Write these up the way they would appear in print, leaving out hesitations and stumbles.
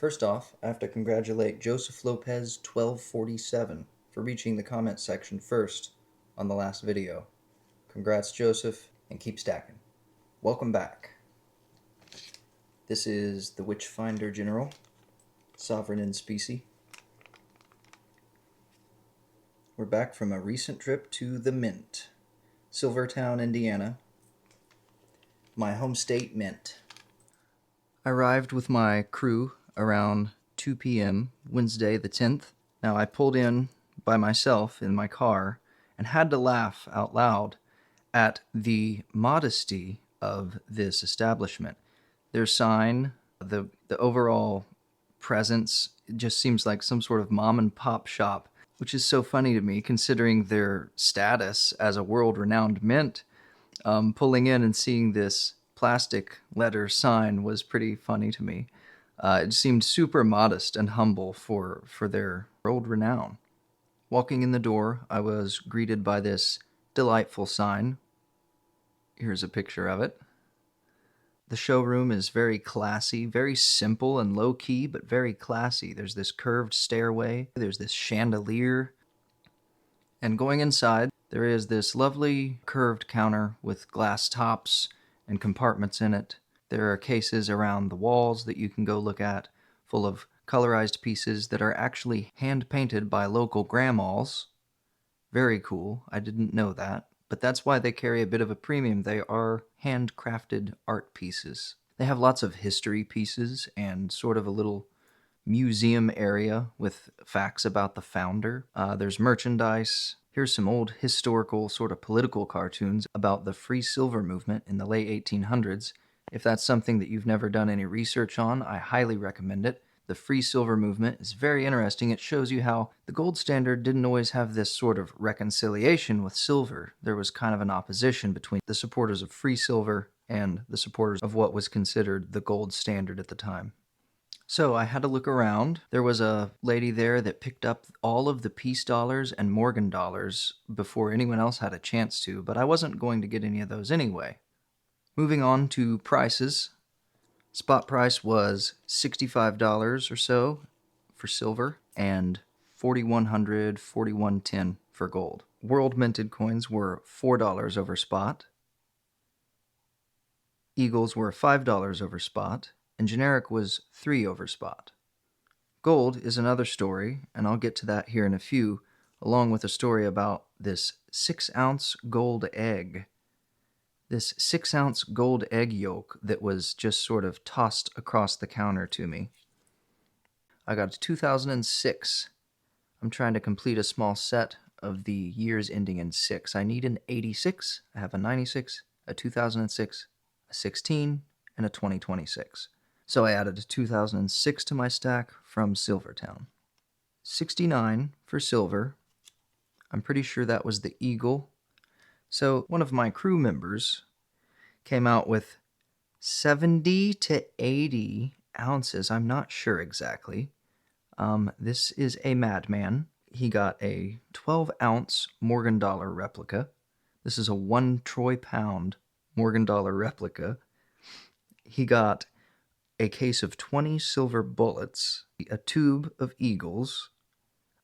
First off, I have to congratulate Joseph Lopez 1247 for reaching the comment section first on the last video. Congrats, Joseph, and keep stacking. Welcome back. This is the Witchfinder General, Sovereign in Specie. We're back from a recent trip to the Mint, SilverTowne, Indiana, my home state mint. I arrived with my crew around 2 p.m. Wednesday the 10th. Now I pulled in by myself in my car and had to laugh out loud at the modesty of this establishment. Their sign, the overall presence, it just seems like some sort of mom and pop shop, which is so funny to me considering their status as a world-renowned mint. Pulling in and seeing this plastic letter sign was pretty funny to me. It seemed super modest and humble for their world renown. Walking in the door, I was greeted by this delightful sign. Here's a picture of it. The showroom is very classy, very simple and low-key, but very classy. There's this curved stairway, there's this chandelier, and going inside, there is this lovely curved counter with glass tops and compartments in it. There are cases around the walls that you can go look at, full of colorized pieces that are actually hand-painted by local grandmas. Very cool. I didn't know that. But that's why they carry a bit of a premium. They are handcrafted art pieces. They have lots of history pieces and sort of a little museum area with facts about the founder. There's merchandise. Here's some old historical sort of political cartoons about the free silver movement in the late 1800s. If that's something that you've never done any research on, I highly recommend it. The free silver movement is very interesting. It shows you how the gold standard didn't always have this sort of reconciliation with silver. There was kind of an opposition between the supporters of free silver and the supporters of what was considered the gold standard at the time. So I had to look around. There was a lady there that picked up all of the peace dollars and Morgan dollars before anyone else had a chance to, but I wasn't going to get any of those anyway. Moving on to prices. Spot price was $65 or so for silver and $4,100, $4,110 for gold. World minted coins were $4 over spot. Eagles were $5 over spot, and generic was $3 over spot. Gold is another story, and I'll get to that here in a few, along with a story about this 6-ounce gold egg. This 6-ounce gold egg yolk that was just sort of tossed across the counter to me. I got a 2006. I'm trying to complete a small set of the years ending in 6. I need an 86, I have a 96, a 2006, a 16, and a 2026. So I added a 2006 to my stack from SilverTowne. 69 for silver. I'm pretty sure that was the Eagle. So one of my crew members came out with 70 to 80 ounces. I'm not sure exactly. This is a madman. He got a 12-ounce Morgan dollar replica. This is a 1 troy pound Morgan dollar replica. He got a case of 20 silver bullets, a tube of Eagles,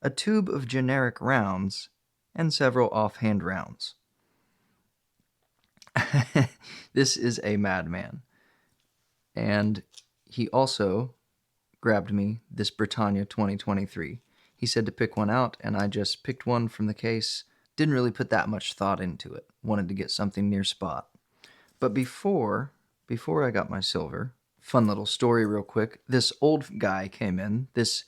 a tube of generic rounds, and several offhand rounds. This is a madman. And he also grabbed me this Britannia 2023. He said to pick one out, and I just picked one from the case. Didn't really put that much thought into it. Wanted to get something near spot. But before I got my silver, fun little story real quick. This old guy came in, this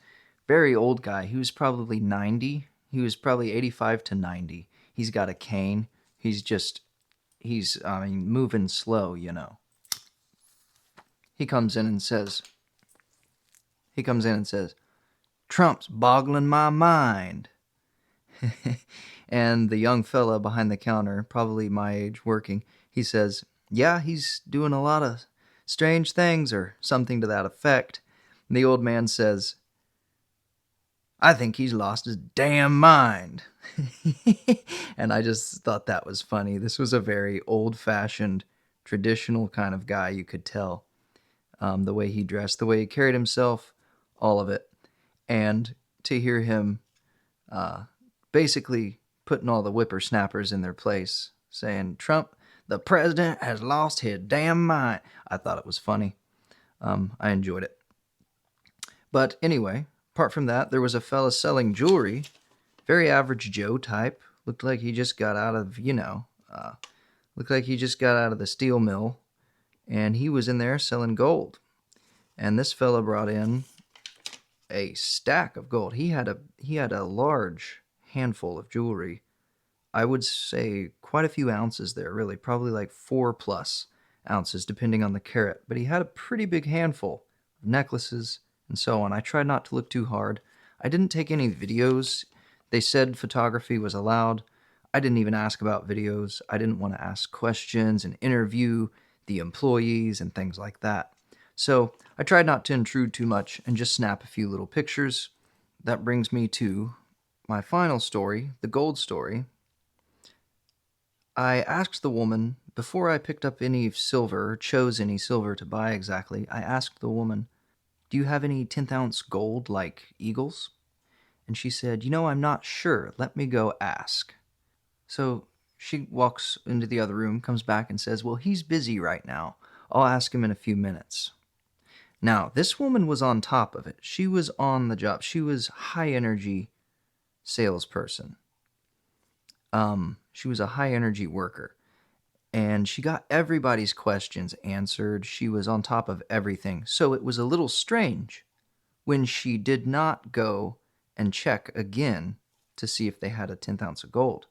very old guy. He was probably 90. He was probably 85 to 90. He's got a cane. He's moving slow, you know. He comes in and says, Trump's boggling my mind. And the young fella behind the counter, probably my age, working, he says, yeah, he's doing a lot of strange things or something to that effect. And the old man says, I think he's lost his damn mind. And I just thought that was funny. This was a very old-fashioned, traditional kind of guy, you could tell. The way he dressed, the way he carried himself, all of it. And to hear him basically putting all the whippersnappers in their place, saying, Trump, the president has lost his damn mind. I thought it was funny. I enjoyed it. But anyway, apart from that, there was a fella selling jewelry, very average Joe type. Looked like he just got out of, looked like he just got out of the steel mill, and he was in there selling gold. And this fella brought in a stack of gold. He had a large handful of jewelry. I would say quite a few ounces there, really, probably like 4+ ounces, depending on the carat. But he had a pretty big handful of necklaces and so on. I tried not to look too hard. I didn't take any videos. They said photography was allowed. I didn't even ask about videos. I didn't want to ask questions and interview the employees and things like that. So I tried not to intrude too much and just snap a few little pictures. That brings me to my final story, the gold story. I asked the woman, before I picked up any silver, or chose any silver to buy exactly, I asked the woman, do you have any 10th ounce gold like eagles? And she said, I'm not sure. Let me go ask. So she walks into the other room, comes back and says, well, he's busy right now. I'll ask him in a few minutes. Now, this woman was on top of it. She was on the job. She was high energy salesperson. She was a high energy worker. And she got everybody's questions answered. She was on top of everything. So it was a little strange when she did not go and check again to see if they had a 10th ounce of gold.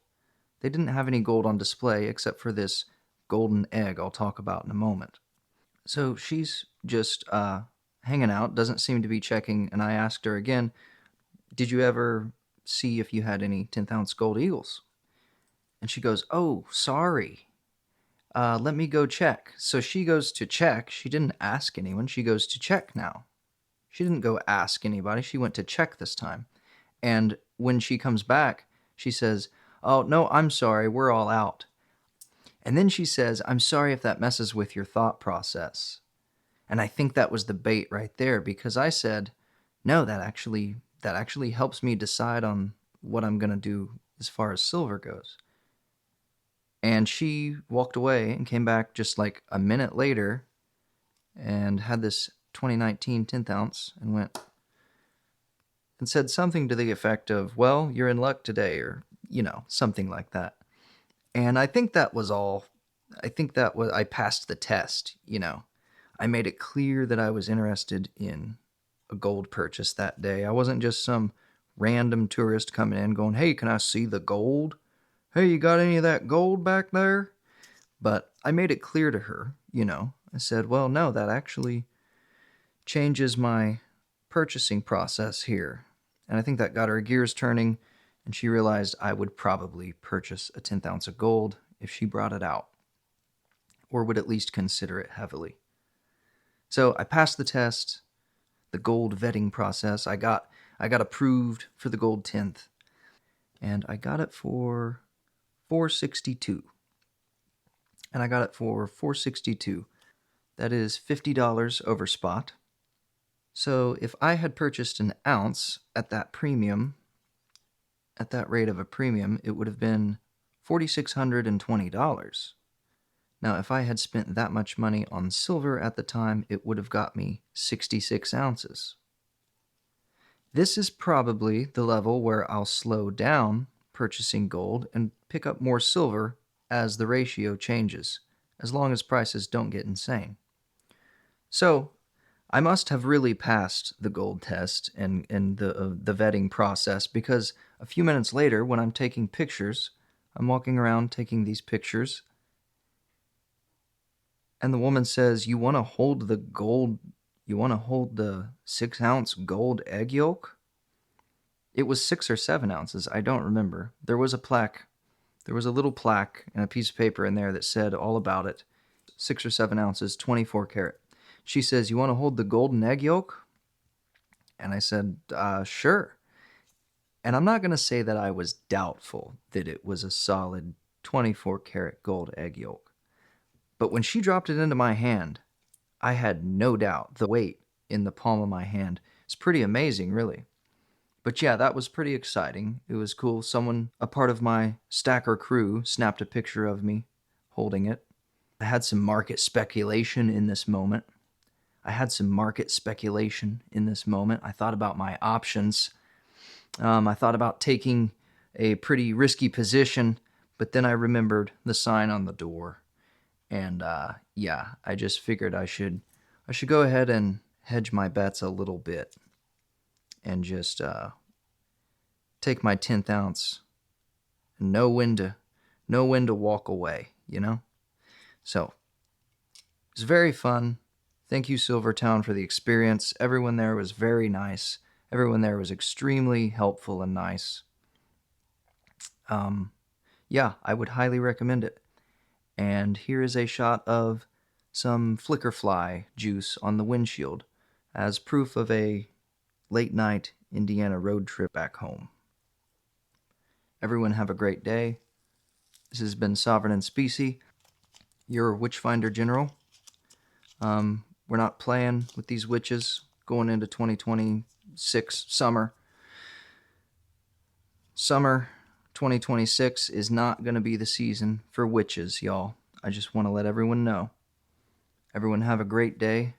They didn't have any gold on display except for this golden egg I'll talk about in a moment. So she's just hanging out, doesn't seem to be checking, and I asked her again, did you ever see if you had any 10th ounce gold eagles? And she goes, oh, sorry. Let me go check. So she goes to check. She didn't ask anyone. She goes to check now. She didn't go ask anybody. She went to check this time. And when she comes back, she says, oh, no, I'm sorry. We're all out. And then she says, I'm sorry if that messes with your thought process. And I think that was the bait right there, because I said, no, that actually helps me decide on what I'm going to do as far as silver goes. And she walked away and came back just like a minute later and had this 2019 10th ounce and went and said something to the effect of, well, you're in luck today, or, something like that. And I think that was all. I passed the test, I made it clear that I was interested in a gold purchase that day. I wasn't just some random tourist coming in going, hey, can I see the gold? Hey, you got any of that gold back there? But I made it clear to her, I said, well, no, that actually changes my purchasing process here. And I think that got her gears turning, and she realized I would probably purchase a 10th ounce of gold if she brought it out, or would at least consider it heavily. So I passed the test, the gold vetting process. I got approved for the gold 10th, and I got it for $462. And I got it for $462. That is $50 over spot. So if I had purchased an ounce at that premium, at that rate of a premium, it would have been $4,620. Now, if I had spent that much money on silver at the time, it would have got me 66 ounces. This is probably the level where I'll slow down purchasing gold and pick up more silver as the ratio changes, as long as prices don't get insane. So, I must have really passed the gold test and the vetting process, because a few minutes later, when I'm taking pictures, I'm walking around taking these pictures, and the woman says, you want to hold the 6-ounce gold egg yolk? It was 6 or 7 ounces, I don't remember. There was a little plaque and a piece of paper in there that said all about it. 6 or 7 ounces, 24 karat. She says, you want to hold the golden egg yolk? And I said, sure. And I'm not going to say that I was doubtful that it was a solid 24 karat gold egg yolk. But when she dropped it into my hand, I had no doubt. The weight in the palm of my hand It's pretty amazing, really. But yeah, that was pretty exciting. It was cool. Someone, a part of my stacker crew, snapped a picture of me holding it. I had some market speculation in this moment. I thought about my options. I thought about taking a pretty risky position, but then I remembered the sign on the door. And yeah, I just figured I should go ahead and hedge my bets a little bit and just take my 10th ounce and know when to walk away, you know? So it was very fun. Thank you, SilverTowne, for the experience. Everyone there was very nice. Everyone there was extremely helpful and nice. Yeah, I would highly recommend it. And here is a shot of some flicker fly juice on the windshield as proof of a late night Indiana road trip back home. Everyone have a great day. This has been Sovereign and Specie, your Witchfinder General. We're not playing with these witches going into 2026 summer. Summer 2026 is not going to be the season for witches, y'all. I just want to let everyone know. Everyone have a great day.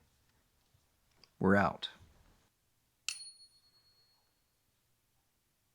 We're out.